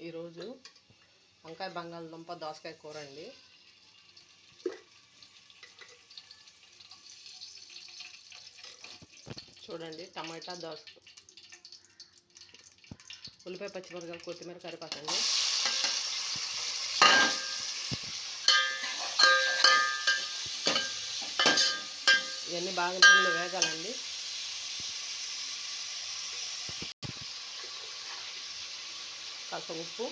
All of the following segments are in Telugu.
ఈరోజు వంకాయ బంగాళదుంప దోసకాయ కూర అండి. చూడండి, టమాటా దోస, ఉల్లిపాయ, పచ్చిమిరపకాయలు, కొత్తిమీర, కరివేపాకండి. ఇవన్నీ బాగా నూనెలో వేగాలండి. కాస్త ఉప్పు,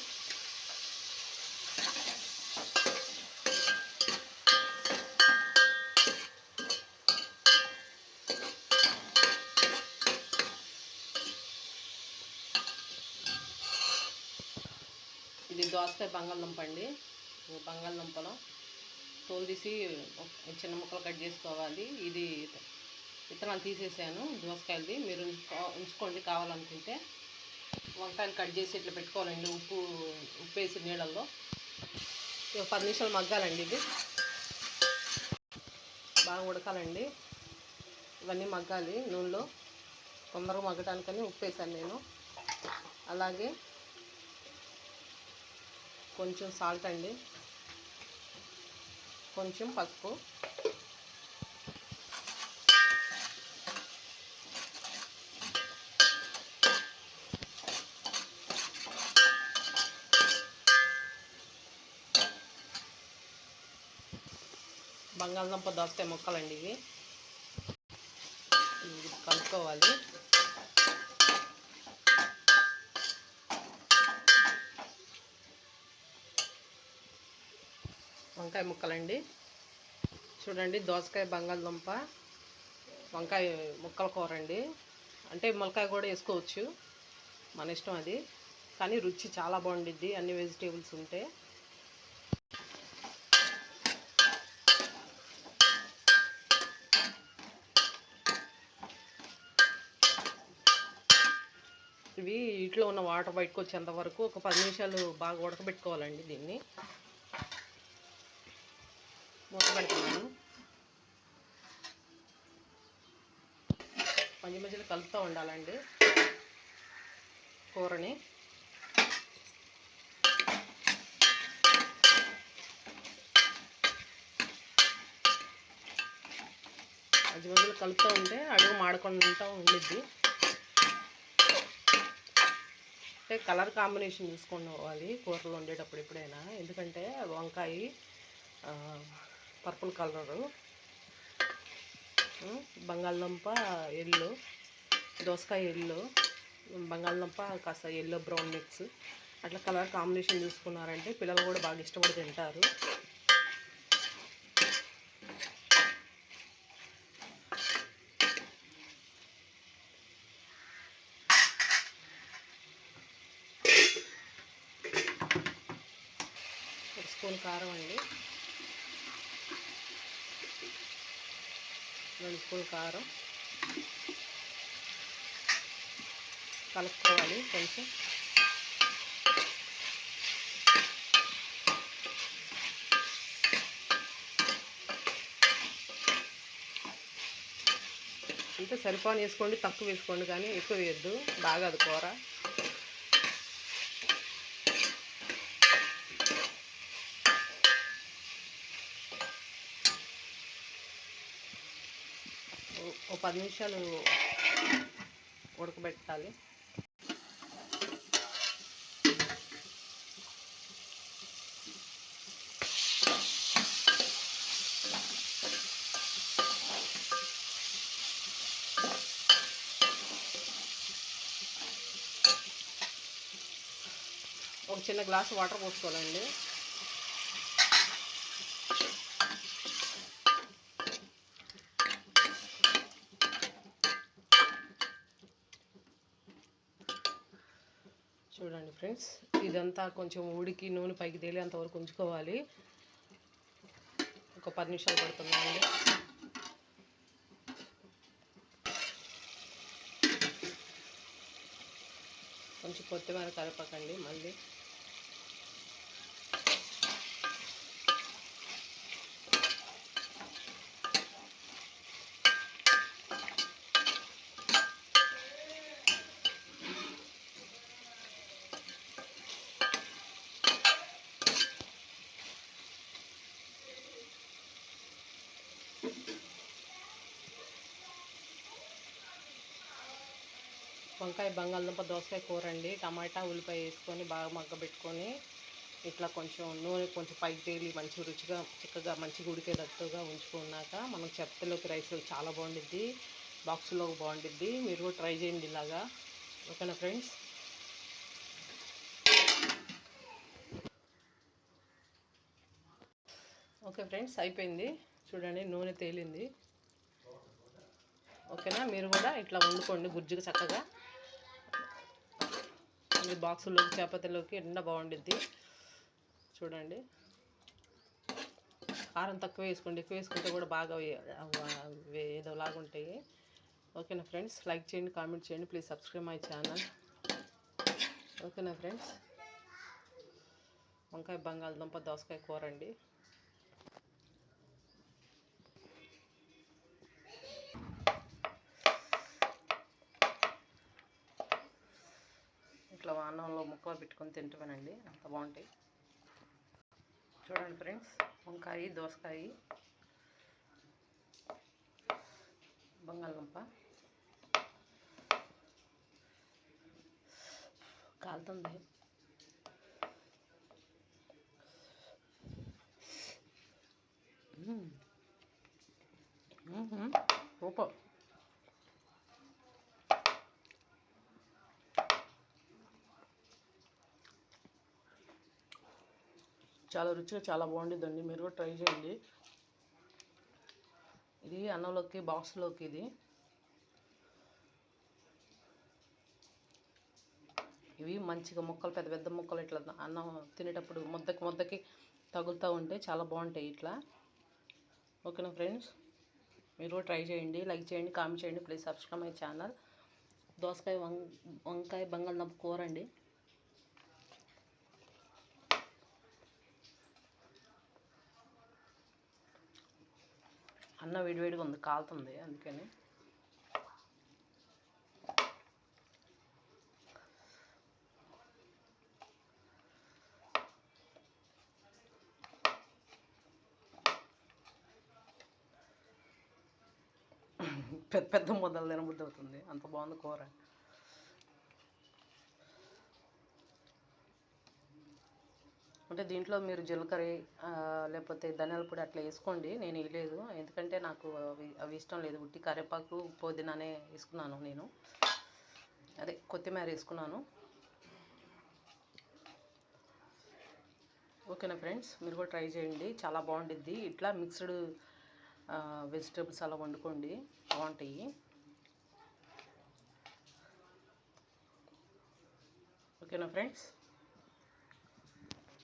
ఇది దోసకాయ బంగాళదుంప అండి. బంగాళదుంపలో తోలు తీసి చిన్న ముక్కలు కట్ చేసుకోవాలి. ఇది విత్తనాలు తీసేసాను దోసకాయలది. మీరు ఉంచుకోండి కావాలనుకుంటే. వంకాయలు కట్ చేసి ఇట్లా పెట్టుకోవాలండి, ఉప్పు వేసి నీళ్ళల్లో. 10 నిమిషాలు మగ్గాలండి. ఇది బాగా ఉడకాలండి. ఇవన్నీ మగ్గాలి నూనెలో. తొందరగా మగ్గటానికని ఉప్పు వేసాను నేను. అలాగే కొంచెం సాల్ట్ అండి, కొంచెం పసుపు, బంగాళదుంప దోసకాయ ముక్కలండి. ఇవి కలుపుకోవాలి. వంకాయ ముక్కలండి. చూడండి, దోసకాయ బంగాళదుంప వంకాయ ముక్కల కూర అండి. అంటే ములకాయ కూడా వేసుకోవచ్చు, మన ఇష్టం అది. కానీ రుచి చాలా బాగుండిద్ది అన్ని వెజిటేబుల్స్ ఉంటే. ఇవి ఇంట్లో ఉన్న వాటర్ బయటకు వచ్చేంత వరకు ఒక 10 నిమిషాలు బాగా ఉడకబెట్టుకోవాలండి. దీన్ని మూత పెడుతున్నాను. మధ్య మధ్యలో కలుపుతూ ఉండాలండి కూరని. మధ్య మధ్యలో కలుపుతూ ఉంటే అడుగు మాడకుండా ఉండిద్ది. అంటే కలర్ కాంబినేషన్ చూసుకోవాలి కూరలు వండేటప్పుడు ఎప్పుడైనా. ఎందుకంటే వంకాయ పర్పుల్ కలరు, బంగాళదుంప ఎల్లో, దోసకాయ ఎల్లో, బంగాళదుంప కాస్త ఎల్లో బ్రౌన్ మిక్స్. అట్లా కలర్ కాంబినేషన్ చూసుకున్నారంటే పిల్లలు కూడా బాగా ఇష్టపడి తింటారు. ఒక స్పూన్ కారం అండి, 2 స్పూన్ కారం కలుపుకోవాలి కొంచెం. అంటే సరిపోని వేసుకోండి, తక్కువ వేసుకోండి, కానీ ఎక్కువ వేయద్దు, బాగదు కూర. ఓ 10 నిమిషాలు ఉడకబెట్టాలి. ఒక చిన్న గ్లాసు వాటర్ పోసుకోవాలండి. చూడండి ఫ్రెండ్స్, ఇదంతా కొంచెం ఉడికి నూనె పైకి తేలేంత వరకు ఉంచుకోవాలి. ఒక 10 నిమిషాలు పడుతుందండి. కొంచెం కొత్తిమీర, కరివేపాకండి మళ్ళీ. వంకాయ బంగాళదుంప దోసకాయ కూర అండి. టమాటా ఉల్లిపాయ వేసుకొని బాగా మగ్గబెట్టుకొని ఇట్లా కొంచెం నూనె కొంచెం పైకి తేలి మంచి రుచిగా చిక్కగా మంచిగా ఉడికేటట్టుగా ఉంచుకున్నాక మనం చపాతీలోకి రైస్ చాలా బాగుండిద్ది, బాక్సులోకి బాగుండిద్ది. మీరు కూడా ట్రై చేయండి ఇలాగా. ఓకేనా ఫ్రెండ్స్? ఓకే ఫ్రెండ్స్, అయిపోయింది చూడండి, నూనె తేలింది. ఓకేనా? మీరు కూడా ఇట్లా వండుకోండి గుజ్జుగా చక్కగా. మీ బాక్సుల్లోకి చపాతీలోకి ఎండ బాగుండిద్ది. చూడండి, కారం తక్కువ వేసుకోండి, ఎక్కువ వేసుకుంటే కూడా బాగా ఏదోలాగా ఉంటాయి. ఓకేనా ఫ్రెండ్స్? లైక్ చేయండి, కామెంట్ చేయండి, ప్లీజ్ సబ్స్క్రైబ్ మై ఛానల్. ఓకేనా ఫ్రెండ్స్? వంకాయ బంగాళదుంప దోసకాయ కూర అండి. ఇట్లా అన్నంలో ముక్కలు పెట్టుకొని తింటామేనండి, అంత బాగుంటాయి. చూడండి ఫ్రెండ్స్, వంకాయ దోసకాయ బంగాళదుంప కాలుతుంది. సూపర్. చాలా రుచిగా చాలా బాగుండిద్దండి, మీరు కూడా ట్రై చేయండి. ఇది అన్నంలోకి బాక్స్లోకి ఇవి మంచిగా ముక్కలు పెద్ద పెద్ద ముక్కలు ఇట్లా అన్నం తినేటప్పుడు ముద్దకి తగులుతూ ఉంటే చాలా బాగుంటాయి ఇట్లా. ఓకేనా ఫ్రెండ్స్? మీరు కూడా ట్రై చేయండి, లైక్ చేయండి, కామెంట్ చేయండి, ప్లీజ్ సబ్స్క్రైబ్ మై ఛానల్. దోసకాయ వంకాయ బంగాళదుంప కూర అండి. అన్నం వేడివేడిగా ఉంది, కాలుతుంది, అందుకని. పెద్ద పెద్ద ముద్దలు తినబుద్ధి అవుతుంది, అంత బాగుంది కూర. అంటే దీంట్లో మీరు జీలకర్ర లేకపోతే ధనియాల పొడి అట్లా వేసుకోండి, నేను వేయలేదు, ఎందుకంటే నాకు అవి ఇష్టం లేదు. ఉట్టి కరివేపాకు పుదీనానే వేసుకున్నాను నేను, అదే కొత్తిమీర వేసుకున్నాను. ఓకేనా ఫ్రెండ్స్? మీరు కూడా ట్రై చేయండి, చాలా బాగుండిద్ది. ఇట్లా మిక్స్డ్ వెజిటేబుల్స్ అలా వండుకోండి, బాగుంటాయి. ఓకేనా ఫ్రెండ్స్?